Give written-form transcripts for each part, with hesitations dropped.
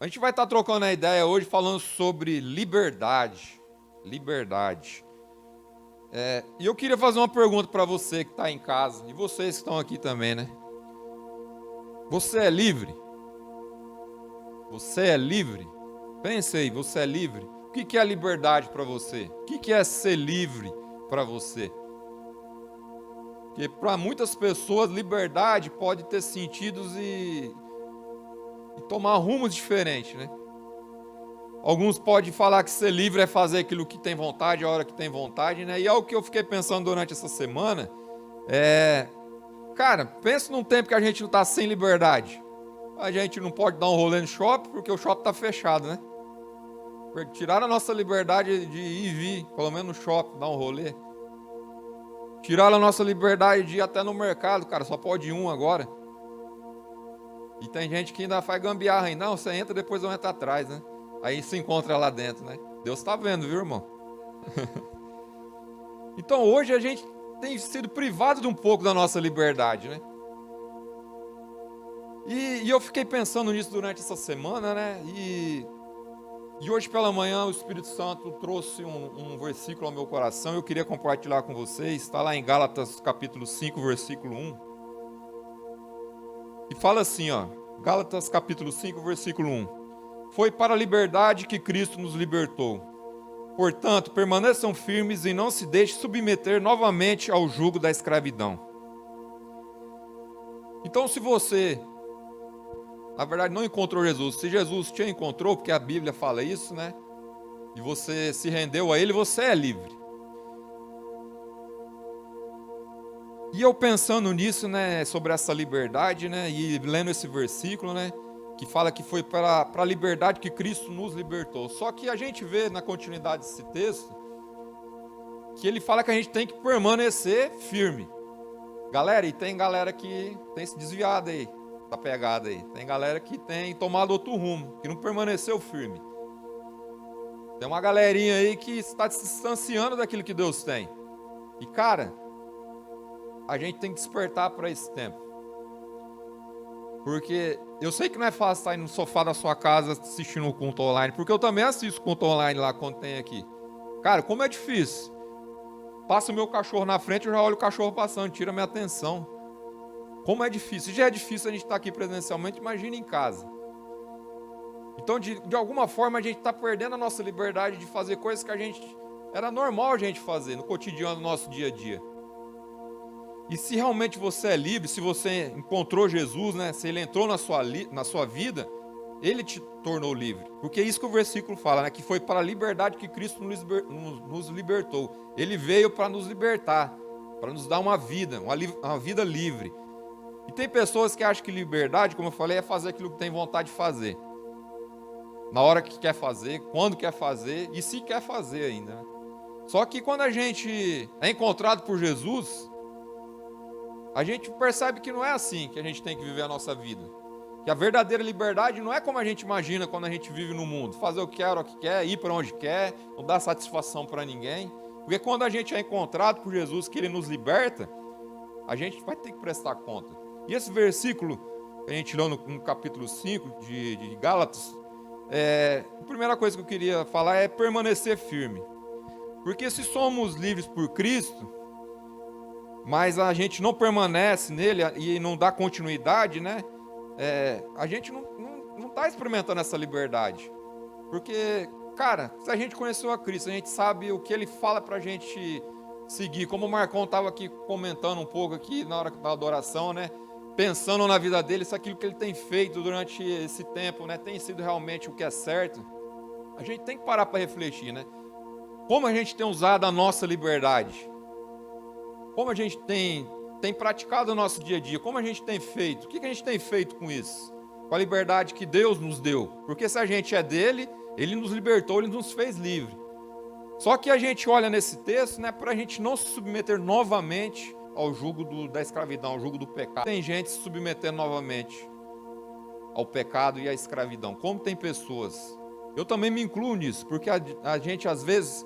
A gente vai estar trocando a ideia hoje falando sobre liberdade. Liberdade. E eu queria fazer uma pergunta para você que está em casa, e vocês que estão aqui também, né? Você é livre? Você é livre? Pense aí, você é livre? O que é liberdade para você? O que é ser livre para você? Porque para muitas pessoas, liberdade pode ter sentidos e tomar rumos diferentes, né? Alguns podem falar que ser livre é fazer aquilo que tem vontade, a hora que tem vontade, né? E é o que eu fiquei pensando durante essa semana. Cara, pensa num tempo que a gente não está sem liberdade. A gente não pode dar um rolê no shopping porque o shopping está fechado, né? Tiraram a nossa liberdade de ir e vir, pelo menos no shopping, dar um rolê. Tiraram a nossa liberdade de ir até no mercado, cara, só pode ir um agora. E tem gente que ainda faz gambiarra aí. Não, você entra, depois eu entro atrás, né? Aí se encontra lá dentro, né? Deus está vendo, viu, irmão? Então hoje a gente tem sido privado de um pouco da nossa liberdade, né? E eu fiquei pensando nisso durante essa semana, né? E hoje pela manhã o Espírito Santo trouxe um versículo ao meu coração. Eu queria compartilhar com vocês. Está lá em Gálatas capítulo 5, versículo 1. E fala assim, ó. Gálatas capítulo 5, versículo 1. Foi para a liberdade que Cristo nos libertou. Portanto, permaneçam firmes e não se deixem submeter novamente ao jugo da escravidão. Então, se você, na verdade, não encontrou Jesus, se Jesus te encontrou, porque a Bíblia fala isso, né? E você se rendeu a Ele, você é livre. E eu pensando nisso, né, sobre essa liberdade, né, e lendo esse versículo, né, que fala que foi para a liberdade que Cristo nos libertou. Só que a gente vê na continuidade desse texto que ele fala que a gente tem que permanecer firme. Galera, e tem galera que tem se desviado aí da pegada aí. Tem galera que tem tomado outro rumo, que não permaneceu firme. Tem uma galerinha aí que está se distanciando daquilo que Deus tem. E cara, a gente tem que despertar para esse tempo. Porque eu sei que não é fácil estar aí no sofá da sua casa assistindo o culto online, porque eu também assisto culto online lá quando tem aqui. Cara, como é difícil. Passa o meu cachorro na frente, eu já olho o cachorro passando, tira minha atenção. Como é difícil. Já é difícil a gente estar aqui presencialmente, imagina em casa. Então, de alguma forma, a gente está perdendo a nossa liberdade de fazer coisas que era normal a gente fazer no cotidiano do nosso dia a dia. E se realmente você é livre, se você encontrou Jesus, né, se ele entrou na sua vida, ele te tornou livre. Porque é isso que o versículo fala, né, que foi para a liberdade que Cristo nos libertou. Ele veio para nos libertar, para nos dar uma vida livre. E tem pessoas que acham que liberdade, como eu falei, é fazer aquilo que tem vontade de fazer. Na hora que quer fazer, quando quer fazer e se quer fazer ainda. Né? Só que quando a gente é encontrado por Jesus, a gente percebe que não é assim que a gente tem que viver a nossa vida. Que a verdadeira liberdade não é como a gente imagina quando a gente vive no mundo. Fazer o que quer, a hora que quer, ir para onde quer, não dar satisfação para ninguém. Porque quando a gente é encontrado por Jesus, que Ele nos liberta, a gente vai ter que prestar conta. E esse versículo que a gente leu no capítulo 5 de Gálatas, a primeira coisa que eu queria falar é permanecer firme. Porque se somos livres por Cristo, mas a gente não permanece nele e não dá continuidade, né? A gente não está experimentando essa liberdade. Porque, cara, se a gente conheceu a Cristo, a gente sabe o que Ele fala para a gente seguir. Como o Marcão estava aqui comentando um pouco aqui na hora da adoração, né? Pensando na vida dele, se aquilo que ele tem feito durante esse tempo, né, tem sido realmente o que é certo. A gente tem que parar para refletir, né? Como a gente tem usado a nossa liberdade? Como a gente tem praticado o nosso dia a dia? Como a gente tem feito? O que a gente tem feito com isso? Com a liberdade que Deus nos deu? Porque se a gente é dele, Ele nos libertou, Ele nos fez livre. Só que a gente olha nesse texto, né, para a gente não se submeter novamente ao jugo da escravidão, ao jugo do pecado. Tem gente se submetendo novamente ao pecado e à escravidão. Como tem pessoas. Eu também me incluo nisso, porque a gente às vezes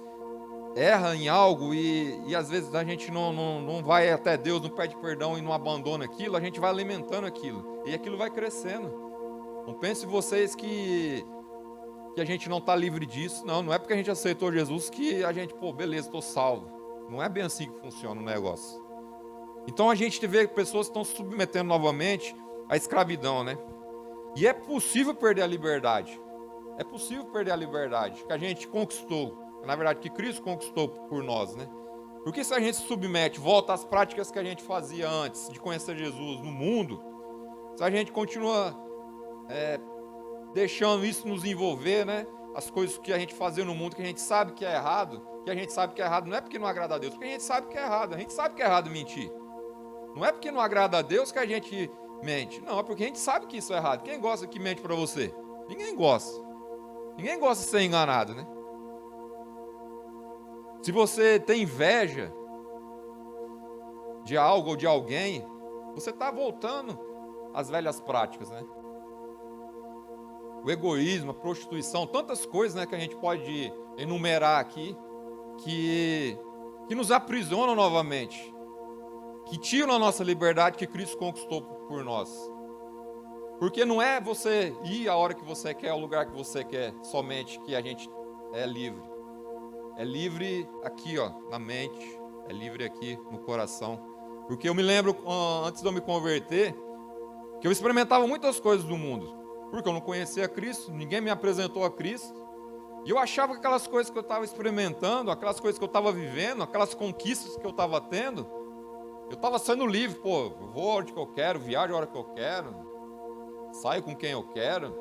erra em algo e às vezes a gente não vai até Deus, não pede perdão e não abandona aquilo, a gente vai alimentando aquilo. E aquilo vai crescendo. Não pense vocês que a gente não está livre disso. Não é porque a gente aceitou Jesus que a gente, beleza, estou salvo. Não é bem assim que funciona o negócio. Então a gente vê pessoas que estão se submetendo novamente à escravidão, né? E é possível perder a liberdade. É possível perder a liberdade que a gente conquistou. Na verdade, que Cristo conquistou por nós, né? Porque se a gente se submete, volta às práticas que a gente fazia antes de conhecer Jesus no mundo, se a gente continua deixando isso nos envolver, né? As coisas que a gente fazia no mundo, que a gente sabe que é errado, não é porque não agrada a Deus, porque a gente sabe que é errado, a gente sabe que é errado mentir. Não é porque não agrada a Deus que a gente mente, não, é porque a gente sabe que isso é errado. Quem gosta que mente para você? Ninguém gosta. Ninguém gosta de ser enganado, né? Se você tem inveja de algo ou de alguém, você está voltando às velhas práticas, né? O egoísmo, a prostituição, tantas coisas, né, que a gente pode enumerar aqui, que nos aprisionam novamente, que tiram a nossa liberdade que Cristo conquistou por nós. Porque não é você ir a hora que você quer, ao lugar que você quer, somente que a gente é livre. É livre aqui, ó, na mente, é livre aqui no coração. Porque eu me lembro, antes de eu me converter, que eu experimentava muitas coisas do mundo. Porque eu não conhecia Cristo, ninguém me apresentou a Cristo. E eu achava que aquelas coisas que eu estava experimentando, aquelas coisas que eu estava vivendo, aquelas conquistas que eu estava tendo, eu estava sendo livre. Eu vou onde que eu quero, viajo a hora que eu quero, saio com quem eu quero,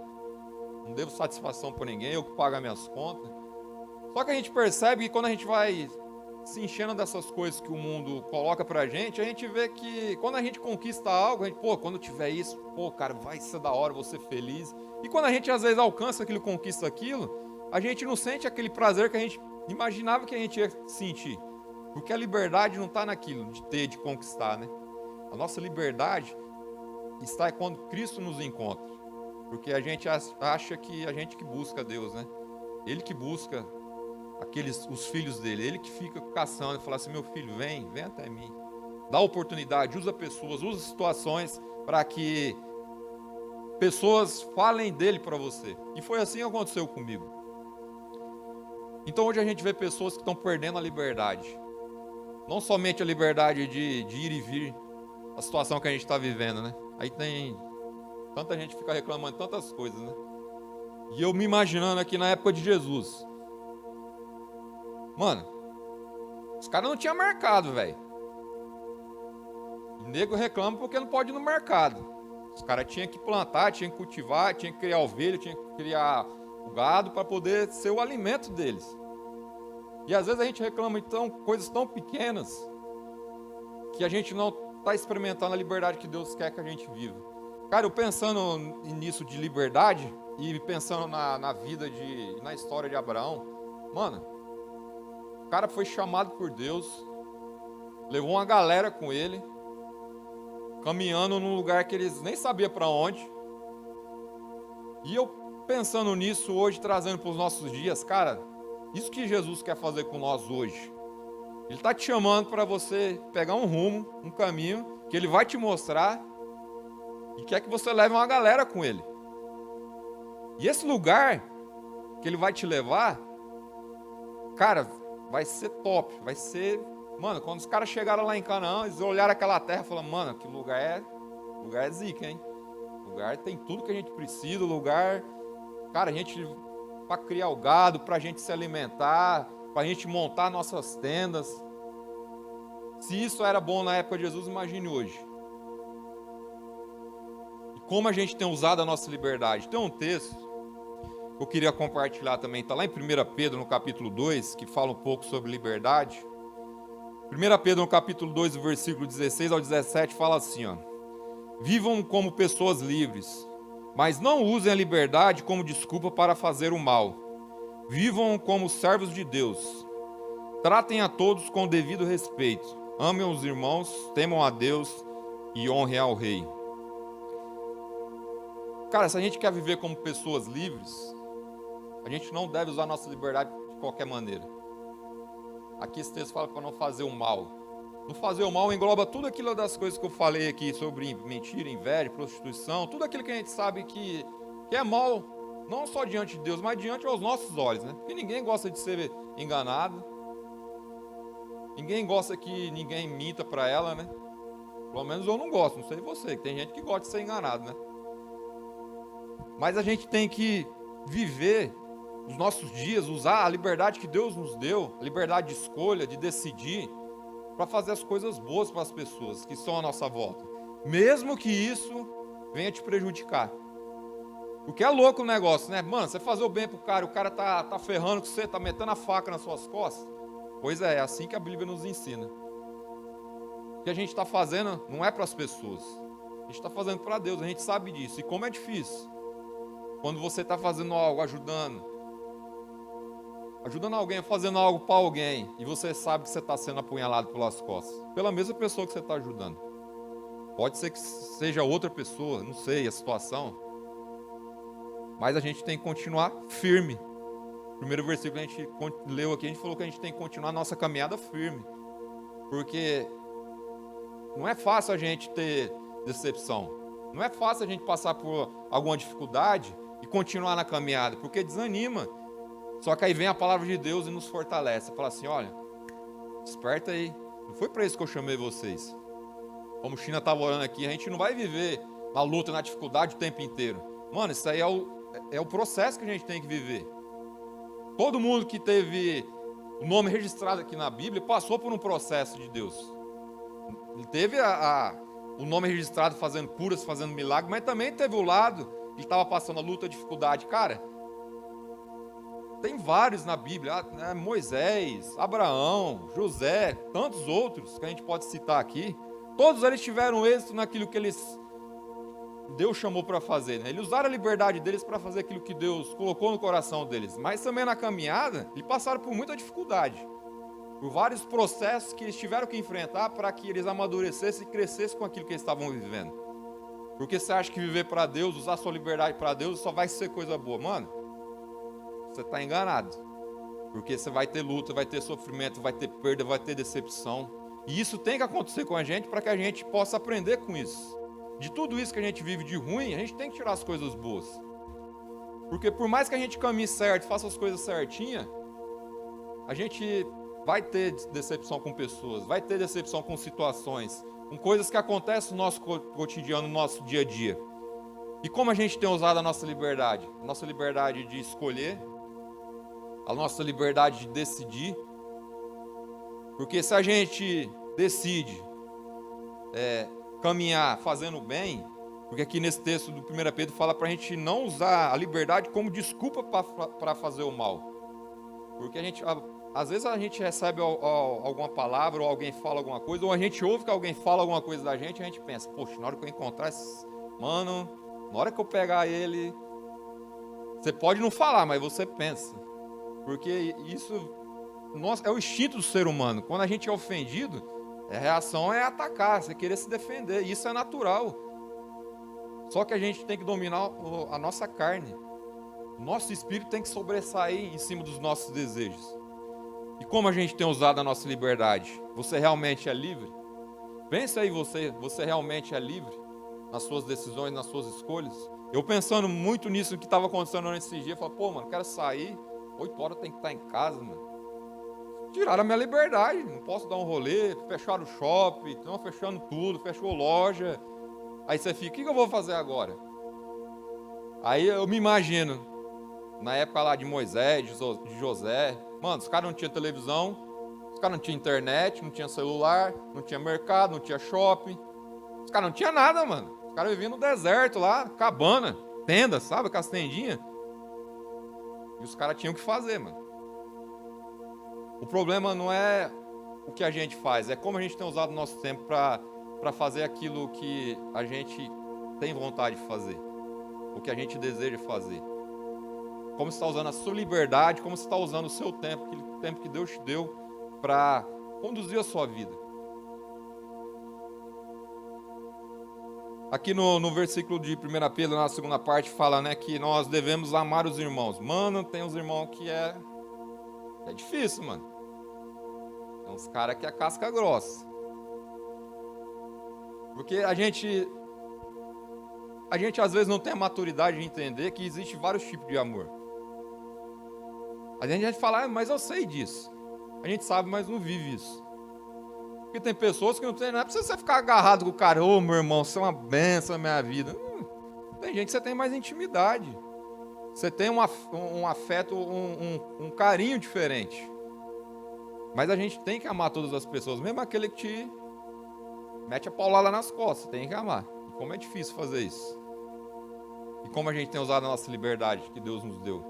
não devo satisfação para ninguém, eu que pago as minhas contas. Só que a gente percebe que quando a gente vai se enchendo dessas coisas que o mundo coloca pra gente, a gente vê que quando a gente conquista algo, a gente, quando tiver isso, cara, vai ser da hora, vou ser feliz. E quando a gente às vezes alcança aquilo, conquista aquilo, a gente não sente aquele prazer que a gente imaginava que a gente ia sentir. Porque a liberdade não está naquilo de ter, de conquistar, né? A nossa liberdade está quando Cristo nos encontra. Porque a gente acha que a gente que busca Deus, né? Ele que busca os filhos dele, ele que fica caçando e fala assim: meu filho, vem até mim, dá oportunidade, usa pessoas, usa situações para que pessoas falem dele para você. E foi assim que aconteceu comigo. Então hoje a gente vê pessoas que estão perdendo a liberdade, não somente a liberdade de ir e vir, a situação que a gente está vivendo, né? Aí tem tanta gente que fica reclamando de tantas coisas, né? E eu me imaginando aqui na época de Jesus. Mano, os caras não tinham mercado, velho. O nego reclama porque não pode ir no mercado. Os caras tinham que plantar, tinham que cultivar, tinham que criar ovelha, tinham que criar o gado para poder ser o alimento deles. E às vezes a gente reclama então coisas tão pequenas que a gente não está experimentando a liberdade que Deus quer que a gente viva. Cara, eu pensando nisso de liberdade e pensando na vida na história de Abraão, mano, o cara foi chamado por Deus, levou uma galera com ele, caminhando num lugar que eles nem sabiam para onde. E eu pensando nisso hoje, trazendo para os nossos dias, cara, isso que Jesus quer fazer com nós hoje. Ele está te chamando para você pegar um rumo, um caminho, que ele vai te mostrar e quer que você leve uma galera com ele. E esse lugar que ele vai te levar, cara, vai ser top, vai ser... Mano, quando os caras chegaram lá em Canaã, eles olharam aquela terra e falaram: mano, que lugar é zica, hein? O lugar tem tudo que a gente precisa, o lugar... Cara, a gente... Para criar o gado, para a gente se alimentar, para a gente montar nossas tendas. Se isso era bom na época de Jesus, imagine hoje. E como a gente tem usado a nossa liberdade. Tem um texto que eu queria compartilhar também, está lá em 1 Pedro, no capítulo 2, que fala um pouco sobre liberdade. 1 Pedro, no capítulo 2, versículo 16 ao 17, fala assim, ó: vivam como pessoas livres, mas não usem a liberdade como desculpa para fazer o mal. Vivam como servos de Deus. Tratem a todos com o devido respeito. Amem os irmãos, temam a Deus e honrem ao rei. Cara, se a gente quer viver como pessoas livres, a gente não deve usar a nossa liberdade de qualquer maneira. Aqui esse texto fala para não fazer o mal. Não fazer o mal engloba tudo aquilo das coisas que eu falei aqui sobre mentira, inveja, prostituição, tudo aquilo que a gente sabe que que é mal, não só diante de Deus, mas diante aos nossos olhos, né? Porque ninguém gosta de ser enganado, ninguém gosta que ninguém minta para ela, né? Pelo menos eu não gosto, não sei você, que tem gente que gosta de ser enganado, né? Mas a gente tem que viver os nossos dias, usar a liberdade que Deus nos deu, a liberdade de escolha, de decidir, para fazer as coisas boas para as pessoas que estão à nossa volta, mesmo que isso venha te prejudicar. Porque é louco o negócio, né? Mano, você fazer o bem pro cara, o cara tá ferrando com você, tá metendo a faca nas suas costas. Pois é assim que a Bíblia nos ensina. O que a gente está fazendo não é para as pessoas, a gente está fazendo para Deus, a gente sabe disso. E como é difícil quando você está fazendo algo, ajudando alguém, fazendo algo para alguém, e você sabe que você está sendo apunhalado pelas costas, pela mesma pessoa que você está ajudando. Pode ser que seja outra pessoa, não sei a situação, mas a gente tem que continuar firme. O primeiro versículo que a gente leu aqui, a gente falou que a gente tem que continuar a nossa caminhada firme, porque não é fácil a gente ter decepção, não é fácil a gente passar por alguma dificuldade e continuar na caminhada, porque desanima. Só que aí vem a palavra de Deus e nos fortalece. Fala assim, olha, desperta aí. Não foi para isso que eu chamei vocês. Como China estava orando aqui, a gente não vai viver na luta, na dificuldade o tempo inteiro. Mano, isso aí é o processo que a gente tem que viver. Todo mundo que teve o nome registrado aqui na Bíblia passou por um processo de Deus. Ele teve o nome registrado fazendo curas, fazendo milagres, mas também teve o lado que estava passando a luta, a dificuldade. Cara, tem vários na Bíblia, né? Moisés, Abraão, José, tantos outros que a gente pode citar aqui. Todos eles tiveram êxito naquilo que Deus chamou para fazer, né? Eles usaram a liberdade deles para fazer aquilo que Deus colocou no coração deles. Mas também na caminhada, eles passaram por muita dificuldade, por vários processos que eles tiveram que enfrentar para que eles amadurecessem e crescessem com aquilo que eles estavam vivendo. Porque você acha que viver para Deus, usar sua liberdade para Deus, só vai ser coisa boa? Mano, você está enganado, porque você vai ter luta, vai ter sofrimento, vai ter perda, vai ter decepção, e isso tem que acontecer com a gente para que a gente possa aprender com isso. De tudo isso que a gente vive de ruim, a gente tem que tirar as coisas boas, porque por mais que a gente caminhe certo, faça as coisas certinhas, a gente vai ter decepção com pessoas, vai ter decepção com situações, com coisas que acontecem no nosso cotidiano, no nosso dia a dia. E como a gente tem usado a nossa liberdade de escolher, a nossa liberdade de decidir, porque se a gente decide caminhar fazendo bem, porque aqui nesse texto do 1 Pedro fala para a gente não usar a liberdade como desculpa para fazer o mal, porque às vezes a gente recebe alguma palavra, ou alguém fala alguma coisa, ou a gente ouve que alguém fala alguma coisa da gente, a gente pensa, poxa, na hora que eu encontrar esse mano, na hora que eu pegar ele, você pode não falar, mas você pensa. Porque isso é o instinto do ser humano. Quando a gente é ofendido, a reação é atacar, você querer se defender. Isso é natural. Só que a gente tem que dominar a nossa carne. O nosso espírito tem que sobressair em cima dos nossos desejos. E como a gente tem usado a nossa liberdade? Você realmente é livre? Pensa aí você realmente é livre nas suas decisões, nas suas escolhas? Eu pensando muito nisso que estava acontecendo nesses dias, eu falei, pô, mano, quero sair, 8 horas eu tenho que estar em casa, mano. Tiraram a minha liberdade, não posso dar um rolê, fecharam o shopping, estão fechando tudo, fechou loja. Aí você fica, o que eu vou fazer agora? Aí eu me imagino, na época lá de Moisés, de José, mano, os caras não tinham televisão, os caras não tinham internet, não tinham celular, não tinha mercado, não tinha shopping, os caras não tinham nada, mano. Os caras viviam no deserto lá, cabana, tenda, sabe, com as tendinhas. E os caras tinham o que fazer, mano. O problema não é o que a gente faz, é como a gente tem usado o nosso tempo para fazer aquilo que a gente tem vontade de fazer, o que a gente deseja fazer. Como você está usando a sua liberdade, como você está usando o seu tempo, aquele tempo que Deus te deu para conduzir a sua vida. Aqui no versículo de 1 Pedro, na segunda parte, fala, né, que nós devemos amar os irmãos. Mano, tem uns irmãos que é difícil, mano. Tem uns caras que é casca grossa. Porque a gente a gente às vezes não tem a maturidade de entender que existe vários tipos de amor. A gente fala, mas eu sei disso. A gente sabe, mas não vive isso. Porque tem pessoas que não tem, não é pra você ficar agarrado com o cara, ô meu irmão, você é uma benção na minha vida. Tem gente que você tem mais intimidade. Você tem um afeto, um carinho diferente. Mas a gente tem que amar todas as pessoas, mesmo aquele que te mete a paulada nas costas, tem que amar. E como é difícil fazer isso. E como a gente tem usado a nossa liberdade que Deus nos deu.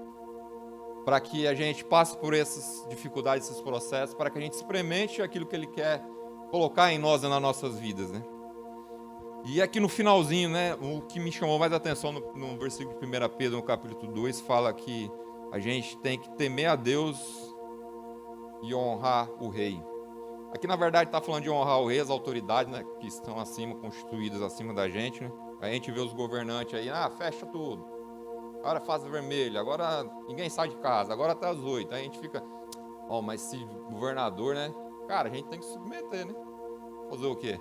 Para que a gente passe por essas dificuldades, esses processos, para que a gente experimente aquilo que Ele quer colocar em nós e nas nossas vidas, né? E aqui no finalzinho, né, o que me chamou mais a atenção no versículo de 1 Pedro, no capítulo 2, fala que a gente tem que temer a Deus e honrar o rei. Aqui, na verdade, está falando de honrar o rei, as autoridades, né, que estão acima, constituídas acima da gente, né? A gente vê os governantes aí, fecha tudo. Agora fase vermelha, agora ninguém sai de casa, agora até às 8. Aí a gente fica, mas esse governador, né? Cara, a gente tem que se submeter, né? Fazer o quê?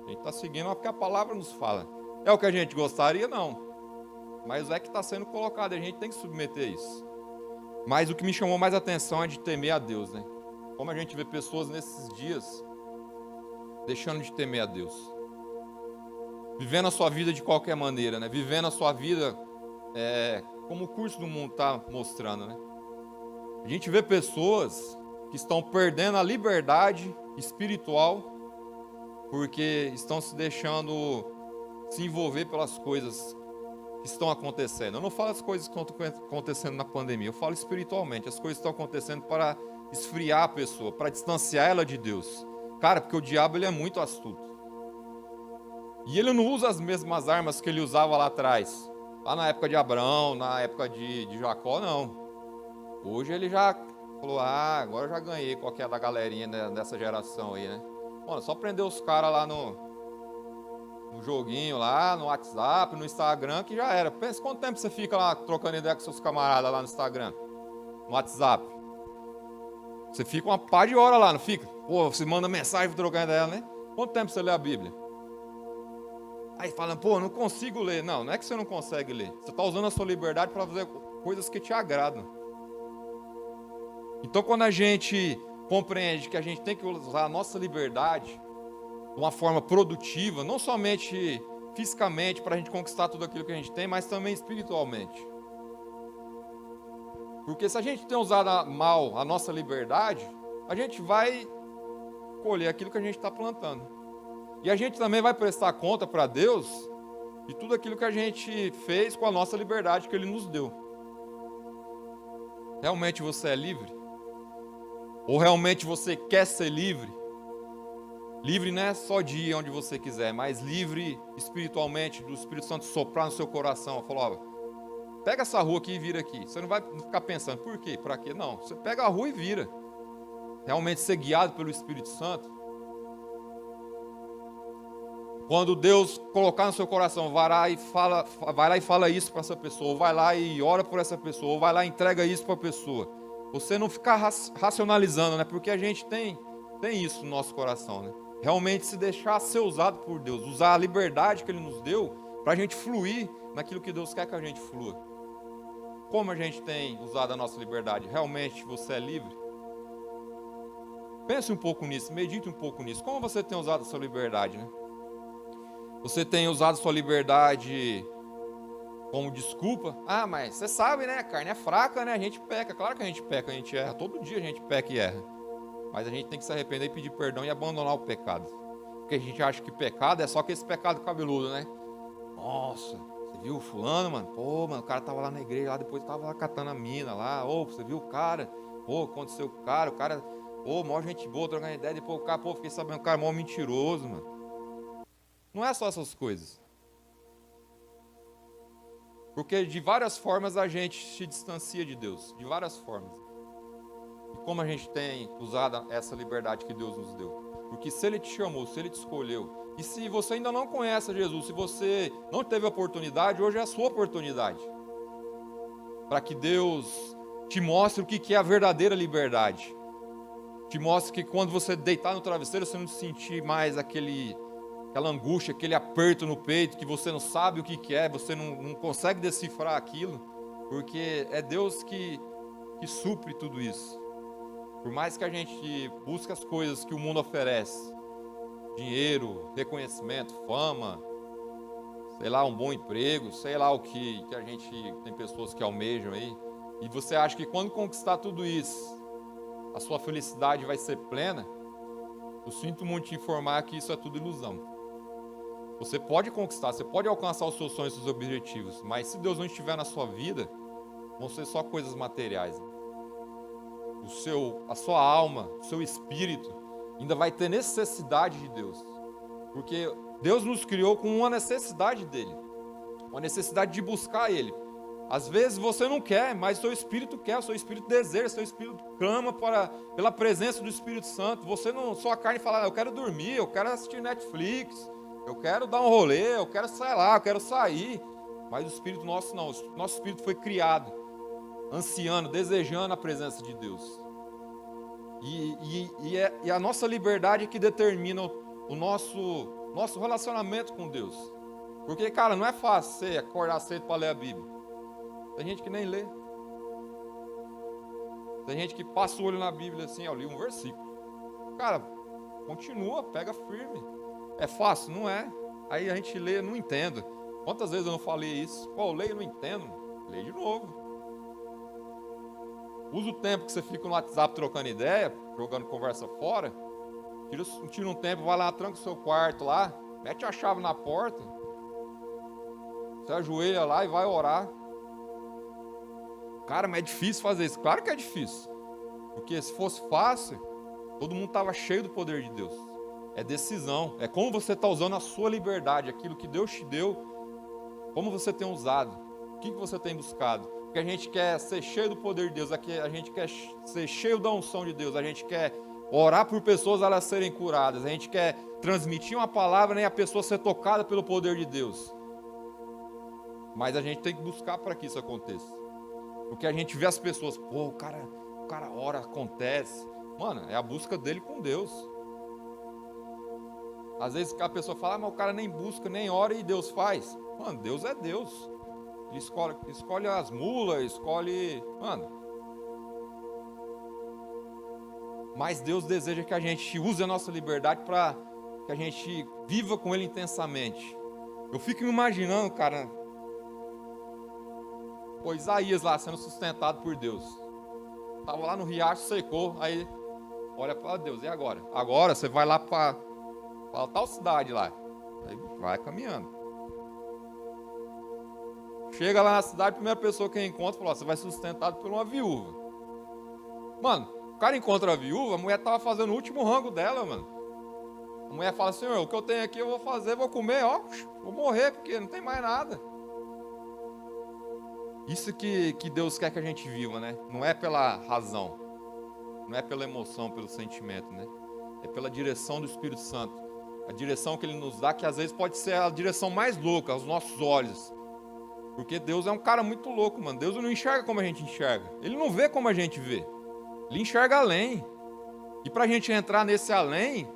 A gente está seguindo porque a palavra nos fala. É o que a gente gostaria? Não. Mas é que está sendo colocado, a gente tem que submeter isso. Mas o que me chamou mais atenção é de temer a Deus, né? Como a gente vê pessoas nesses dias deixando de temer a Deus. Vivendo a sua vida de qualquer maneira, né? Vivendo a sua vida como o curso do mundo está mostrando, né? A gente vê pessoas que estão perdendo a liberdade espiritual porque estão se deixando se envolver pelas coisas que estão acontecendo. Eu não falo as coisas que estão acontecendo na pandemia, eu falo espiritualmente. As coisas estão acontecendo para esfriar a pessoa, para distanciar ela de Deus. Cara, porque o diabo ele é muito astuto. E ele não usa as mesmas armas que ele usava lá atrás. Lá na época de Abraão, na época de Jacó, não. Hoje ele já falou, agora eu já ganhei qualquer da galerinha dessa geração aí, né? Mano, só prender os caras lá no joguinho lá, no WhatsApp, no Instagram, que já era. Pensa quanto tempo você fica lá trocando ideia com seus camaradas lá no Instagram, no WhatsApp. Você fica uma par de hora lá, não fica? Pô, você manda mensagem trocando ideia, né? Quanto tempo você lê a Bíblia? Aí fala, não consigo ler. Não é que você não consegue ler. Você está usando a sua liberdade para fazer coisas que te agradam. Então, quando a gente compreende que a gente tem que usar a nossa liberdade de uma forma produtiva, não somente fisicamente para a gente conquistar tudo aquilo que a gente tem, mas também espiritualmente. Porque se a gente tem usado mal a nossa liberdade, a gente vai colher aquilo que a gente está plantando. E a gente também vai prestar conta para Deus de tudo aquilo que a gente fez com a nossa liberdade que Ele nos deu. Realmente você é livre? Ou realmente você quer ser livre? Livre não é só de ir onde você quiser, mas livre espiritualmente, do Espírito Santo soprar no seu coração. Falou, pega essa rua aqui e vira aqui. Você não vai ficar pensando, por quê? Para quê? Não, você pega a rua e vira. Realmente ser guiado pelo Espírito Santo. Quando Deus colocar no seu coração, vai lá e fala isso para essa pessoa, ou vai lá e ora por essa pessoa, ou vai lá e entrega isso para a pessoa. Você não ficar racionalizando, né? Porque a gente tem isso no nosso coração, né? Realmente se deixar ser usado por Deus, usar a liberdade que Ele nos deu para a gente fluir naquilo que Deus quer que a gente flua. Como a gente tem usado a nossa liberdade? Realmente você é livre? Pense um pouco nisso, medite um pouco nisso. Como você tem usado a sua liberdade, né? Você tem usado sua liberdade como desculpa? Mas você sabe, né? A carne é fraca, né? A gente peca. Claro que a gente peca, a gente erra. Todo dia a gente peca e erra. Mas a gente tem que se arrepender e pedir perdão e abandonar o pecado. Porque a gente acha que pecado é só aquele pecado cabeludo, né? Nossa, você viu o fulano, mano? Pô, mano, o cara tava lá na igreja, lá depois tava lá catando a mina lá. Você viu o cara? Aconteceu com o cara, maior gente boa, trocando ideia. Depois o cara, fiquei sabendo, o cara é maior mentiroso, mano. Não é só essas coisas. Porque de várias formas a gente se distancia de Deus. De várias formas. E como a gente tem usado essa liberdade que Deus nos deu. Porque se Ele te chamou, se Ele te escolheu, e se você ainda não conhece Jesus, se você não teve a oportunidade, hoje é a sua oportunidade. Para que Deus te mostre o que é a verdadeira liberdade. Te mostre que quando você deitar no travesseiro, você não sentir mais aquele aquela angústia, aquele aperto no peito, que você não sabe o que é, você não consegue decifrar aquilo, porque é Deus que supre tudo isso. Por mais que a gente busque as coisas que o mundo oferece, dinheiro, reconhecimento, fama, sei lá, um bom emprego, sei lá o que a gente tem pessoas que almejam aí, e você acha que quando conquistar tudo isso, a sua felicidade vai ser plena, eu sinto muito te informar que isso é tudo ilusão. Você pode conquistar, você pode alcançar os seus sonhos, os seus objetivos, mas se Deus não estiver na sua vida, vão ser só coisas materiais. A sua alma, o seu espírito, ainda vai ter necessidade de Deus. Porque Deus nos criou com uma necessidade dele, uma necessidade de buscar ele. Às vezes você não quer, mas o seu espírito quer, o seu espírito deseja, o seu espírito clama pela presença do Espírito Santo. Você não, sua carne fala, eu quero dormir, eu quero assistir Netflix, eu quero dar um rolê, eu quero sair lá, eu quero sair. Mas o espírito nosso não, o nosso espírito foi criado, ansiando, desejando a presença de Deus. E a nossa liberdade que determina o nosso relacionamento com Deus. Porque, cara, não é fácil você acordar cedo para ler a Bíblia. Tem gente que nem lê. Tem gente que passa o olho na Bíblia assim, eu li um versículo. Cara, continua, pega firme. É fácil? Não é. Aí a gente lê, não entendo. Quantas vezes eu não falei isso? Pô, eu leio e não entendo. Lê de novo. Usa o tempo que você fica no WhatsApp trocando ideia, jogando conversa fora. Tira um tempo, vai lá, tranca o seu quarto lá, mete a chave na porta. Você ajoelha lá e vai orar. Cara, mas é difícil fazer isso. Claro que é difícil. Porque se fosse fácil, todo mundo estava cheio do poder de Deus. É decisão. É como você está usando a sua liberdade, aquilo que Deus te deu, como você tem usado, o que você tem buscado. Porque a gente quer ser cheio do poder de Deus, a gente quer ser cheio da unção de Deus, a gente quer orar por pessoas elas serem curadas, a gente quer transmitir uma palavra e a pessoa ser tocada pelo poder de Deus. Mas a gente tem que buscar para que isso aconteça. Porque a gente vê as pessoas, pô, o cara ora, acontece. Mano, é a busca dele com Deus. Às vezes a pessoa fala, mas o cara nem busca, nem ora e Deus faz. Mano, Deus é Deus. Ele escolhe as mulas, escolhe... Mano. Mas Deus deseja que a gente use a nossa liberdade para que a gente viva com Ele intensamente. Eu fico me imaginando, cara... Pô, Isaías lá sendo sustentado por Deus. Tava lá no riacho, secou, aí olha para Deus, e agora? Agora você vai lá para tal cidade lá. Aí vai caminhando. Chega lá na cidade, a primeira pessoa que encontra falou, você vai ser sustentado por uma viúva. Mano, o cara encontra a viúva, a mulher tava fazendo o último rango dela, mano. A mulher fala, Senhor, o que eu tenho aqui eu vou fazer, vou comer, ó, vou morrer, porque não tem mais nada. Isso que Deus quer que a gente viva, né? Não é pela razão, não é pela emoção, pelo sentimento, né? É pela direção do Espírito Santo. A direção que Ele nos dá, que às vezes pode ser a direção mais louca, aos nossos olhos. Porque Deus é um cara muito louco, mano. Deus não enxerga como a gente enxerga. Ele não vê como a gente vê. Ele enxerga além. E pra gente entrar nesse além,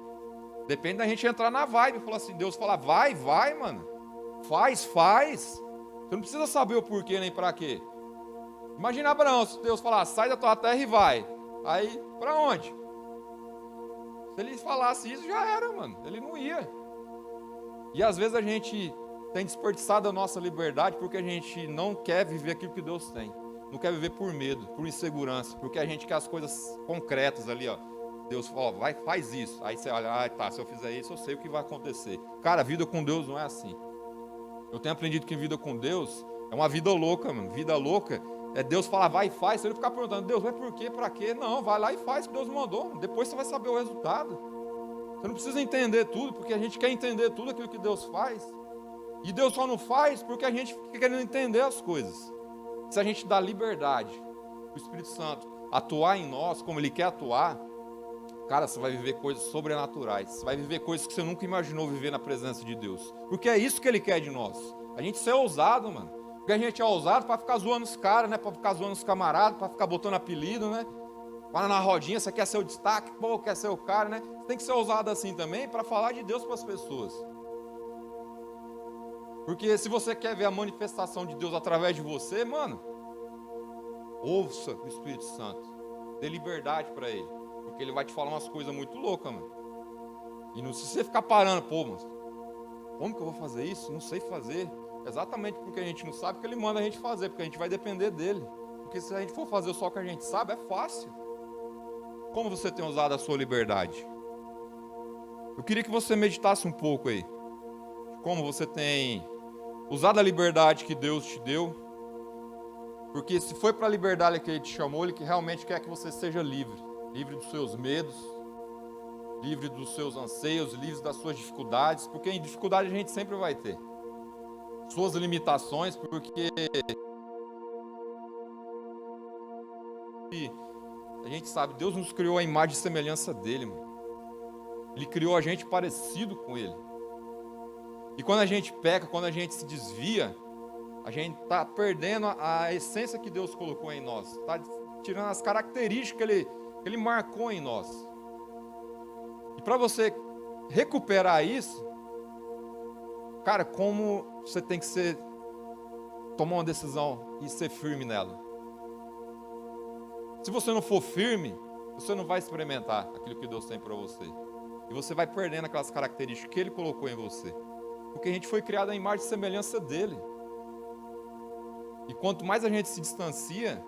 depende da gente entrar na vibe. Falar assim, Deus fala, vai, mano. Faz. Você não precisa saber o porquê nem pra quê. Imagina Abraão, se Deus falar, sai da tua terra e vai. Aí, pra onde? Se ele falasse isso, já era, mano. Ele não ia. E às vezes a gente tem desperdiçado a nossa liberdade porque a gente não quer viver aquilo que Deus tem. Não quer viver por medo, por insegurança, porque a gente quer as coisas concretas ali, ó. Deus fala, ó, vai, faz isso. Aí você olha, tá, se eu fizer isso, eu sei o que vai acontecer. Cara, a vida com Deus não é assim. Eu tenho aprendido que vida com Deus é uma vida louca, mano. Vida louca é Deus falar, vai e faz. Se ele ficar perguntando, Deus, vai por quê, pra quê? Não, vai lá e faz o que Deus mandou. Depois você vai saber o resultado. Você não precisa entender tudo, porque a gente quer entender tudo aquilo que Deus faz. E Deus só não faz porque a gente fica querendo entender as coisas. Se a gente dá liberdade para o Espírito Santo atuar em nós como Ele quer atuar, cara, você vai viver coisas sobrenaturais. Você vai viver coisas que você nunca imaginou viver na presença de Deus. Porque é isso que Ele quer de nós. A gente ser ousado, mano. Porque a gente é ousado para ficar zoando os caras, né? Para ficar zoando os camaradas, para ficar botando apelido, né? Vai na rodinha, você quer ser o destaque, pô, quer ser o cara, né? Você tem que ser ousado assim também para falar de Deus para as pessoas. Porque se você quer ver a manifestação de Deus através de você, mano, ouça o Espírito Santo. Dê liberdade para Ele. Porque Ele vai te falar umas coisas muito loucas, mano. E não, se você ficar parando, pô, mano, como que eu vou fazer isso? Não sei fazer. Exatamente porque a gente não sabe que Ele manda a gente fazer, porque a gente vai depender dEle. Porque se a gente for fazer só o que a gente sabe, é fácil. Como você tem usado a sua liberdade? Eu queria que você meditasse um pouco aí. Como você tem usado a liberdade que Deus te deu. Porque se foi para a liberdade que Ele te chamou, Ele que realmente quer que você seja livre. Livre dos seus medos, livre dos seus anseios, livre das suas dificuldades. Porque em dificuldade a gente sempre vai ter. Suas limitações, porque a gente sabe, Deus nos criou a imagem e semelhança dEle, mano. Ele criou a gente parecido com Ele. E quando a gente peca, quando a gente se desvia, a gente está perdendo a essência que Deus colocou em nós. Está tirando as características que Ele marcou em nós. E para você recuperar isso, cara, como você tem que tomar uma decisão e ser firme nela. Se você não for firme, você não vai experimentar aquilo que Deus tem para você. E você vai perdendo aquelas características que Ele colocou em você. Porque a gente foi criado à imagem e semelhança dEle. E quanto mais a gente se distancia,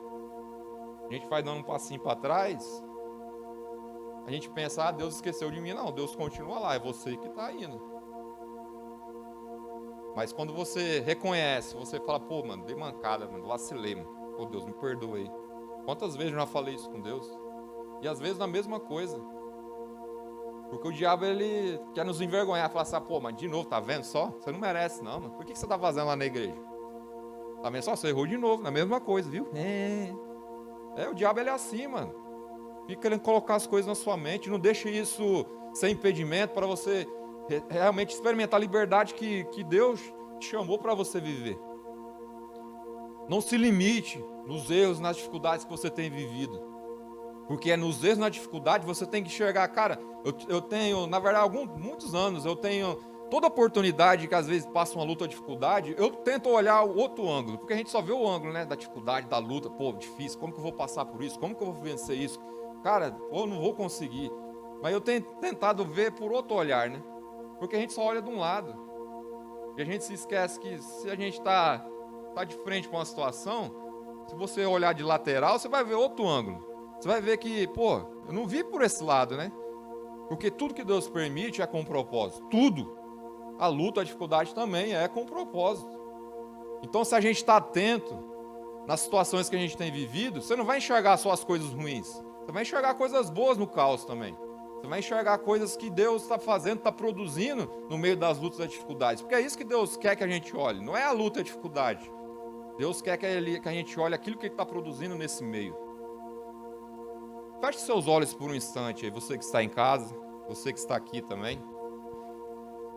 a gente vai dando um passinho para trás, a gente pensa, Deus esqueceu de mim. Não, Deus continua lá, é você que está indo. Mas quando você reconhece, você fala, pô, mano, dei mancada, mano, vacilei, mano. Pô, Deus, me perdoa aí. Quantas vezes eu já falei isso com Deus? E às vezes na mesma coisa. Porque o diabo, ele quer nos envergonhar, falar assim, pô, mas de novo, tá vendo só? Você não merece não, mano. Por que você tá fazendo lá na igreja? Tá vendo só? Você errou de novo, na mesma coisa, viu? O diabo, ele é assim, mano. Fica querendo colocar as coisas na sua mente, não deixa isso ser impedimento para você realmente experimentar a liberdade que Deus te chamou para você viver. Não se limite nos erros, nas dificuldades que você tem vivido. Porque é nos erros, na dificuldade, você tem que enxergar, cara, eu tenho, na verdade, muitos anos, eu tenho toda oportunidade que às vezes passa uma luta ou dificuldade, eu tento olhar o outro ângulo, porque a gente só vê o ângulo, né, da dificuldade, da luta, pô, difícil, como que eu vou passar por isso, como que eu vou vencer isso? Cara, eu não vou conseguir. Mas eu tenho tentado ver por outro olhar, né? Porque a gente só olha de um lado. E a gente se esquece que se a gente tá de frente para uma situação, se você olhar de lateral, você vai ver outro ângulo. Você vai ver que, pô, eu não vi por esse lado, né? Porque tudo que Deus permite é com propósito. Tudo. A luta, a dificuldade também é com propósito. Então, se a gente está atento nas situações que a gente tem vivido, você não vai enxergar só as coisas ruins. Você vai enxergar coisas boas no caos também. Você vai enxergar coisas que Deus está fazendo, está produzindo no meio das lutas e das dificuldades. Porque é isso que Deus quer que a gente olhe. Não é a luta e a dificuldade. Deus quer que a gente olhe aquilo que Ele está produzindo nesse meio. Feche seus olhos por um instante aí, você que está em casa, você que está aqui também.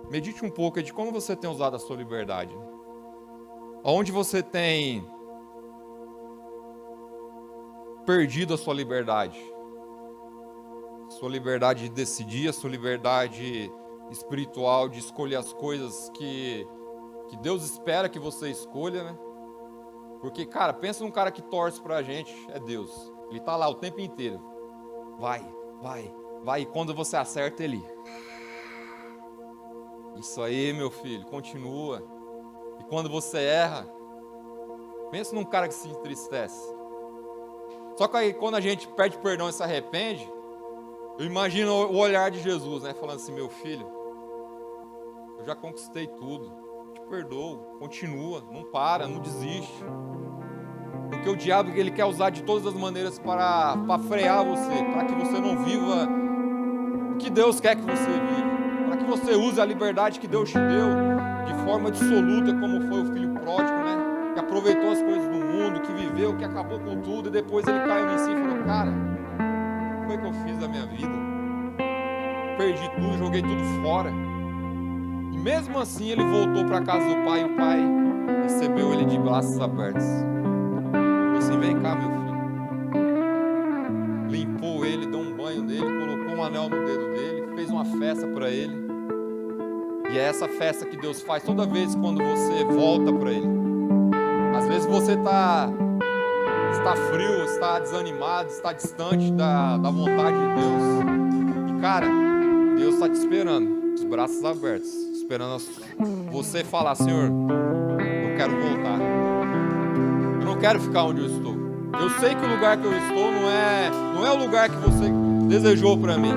Medite um pouco de como você tem usado a sua liberdade. Onde você tem perdido a sua liberdade. Sua liberdade de decidir, a sua liberdade espiritual de escolher as coisas que Deus espera que você escolha, né? Porque, cara, pensa num cara que torce pra gente, é Deus. Ele tá lá o tempo inteiro. Vai. E quando você acerta, Ele... Isso aí, meu filho, continua. E quando você erra, pensa num cara que se entristece. Só que aí, quando a gente pede perdão e se arrepende, eu imagino o olhar de Jesus, né? Falando assim, meu filho, eu já conquistei tudo. Te perdoo, continua, não para, não desiste. Porque o diabo, ele quer usar de todas as maneiras para frear você, para que você não viva o que Deus quer que você viva. Para que você use a liberdade que Deus te deu de forma dissoluta, como foi o filho pródigo, né? Que aproveitou as coisas do mundo, que viveu, que acabou com tudo, e depois ele caiu em si e falou, cara, o que foi que eu fiz da minha vida? Perdi tudo, joguei tudo fora. E mesmo assim ele voltou para a casa do pai, e o pai recebeu ele de braços abertos. Falou assim, vem cá, meu filho. Limpou ele, deu um banho nele, colocou um anel no dedo dele, fez uma festa para ele. E é essa festa que Deus faz toda vez quando você volta para Ele. Às vezes você está frio, está desanimado, está distante da vontade de Deus. E cara, Deus está te esperando, os braços abertos, esperando você falar: Senhor, eu quero voltar. Eu não quero ficar onde eu estou. Eu sei que o lugar que eu estou não é o lugar que você desejou para mim.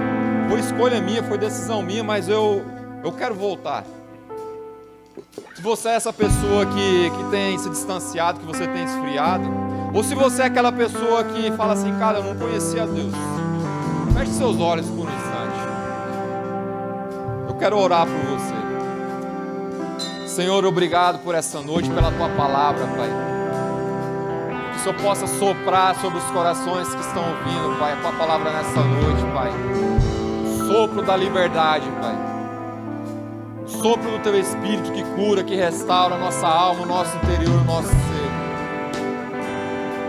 Foi escolha minha, foi decisão minha, mas eu quero voltar. Se você é essa pessoa que tem se distanciado, que você tem esfriado, ou se você é aquela pessoa que fala assim: cara, eu não conhecia Deus, feche seus olhos por um instante. Eu quero orar por você. Senhor, obrigado por essa noite, pela Tua palavra, Pai. Que o Senhor possa soprar sobre os corações que estão ouvindo, Pai, a Tua palavra nessa noite, Pai. Sopro da liberdade, Pai. Sopro do Teu Espírito que cura, que restaura a nossa alma, o nosso interior, o nosso ser.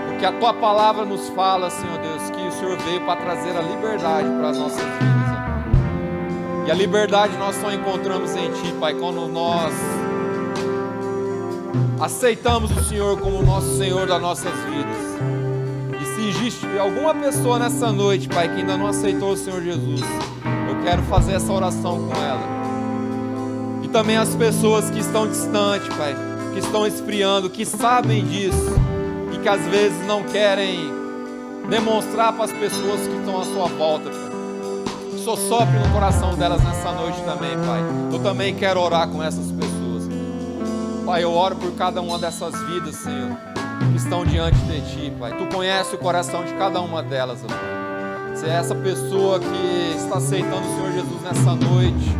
Porque a Tua palavra nos fala, Senhor Deus, que o Senhor veio para trazer a liberdade para as nossas vidas, ó. E a liberdade nós só encontramos em Ti, Pai, quando nós aceitamos o Senhor como o nosso Senhor das nossas vidas. E se existe alguma pessoa nessa noite, Pai, que ainda não aceitou o Senhor Jesus, eu quero fazer essa oração com ela. E também as pessoas que estão distantes, Pai, que estão esfriando, que sabem disso e que às vezes não querem demonstrar para as pessoas que estão à sua volta, Pai. Que o Senhor sopre no coração delas nessa noite também, Pai. Eu também quero orar com essas pessoas, Pai. Eu oro por cada uma dessas vidas, Senhor, que estão diante de Ti, Pai. Tu conheces o coração de cada uma delas, ó, Pai. Se é essa pessoa que está aceitando o Senhor Jesus nessa noite,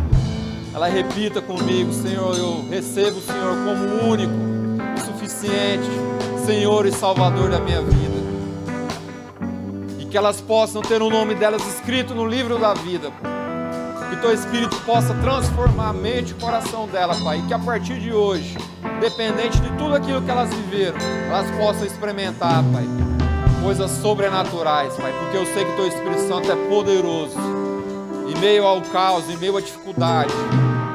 ela repita comigo: Senhor, eu recebo o Senhor como o único, suficiente Senhor e Salvador da minha vida. E que elas possam ter o nome delas escrito no livro da vida, Pai. Que Teu Espírito possa transformar a mente e o coração dela, Pai. E que a partir de hoje, dependente de tudo aquilo que elas viveram, elas possam experimentar, Pai, coisas sobrenaturais, Pai. Porque eu sei que Teu Espírito Santo é poderoso, em meio ao caos, em meio à dificuldade,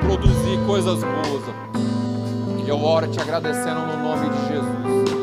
produzir coisas boas. E eu oro te agradecendo no nome de Jesus.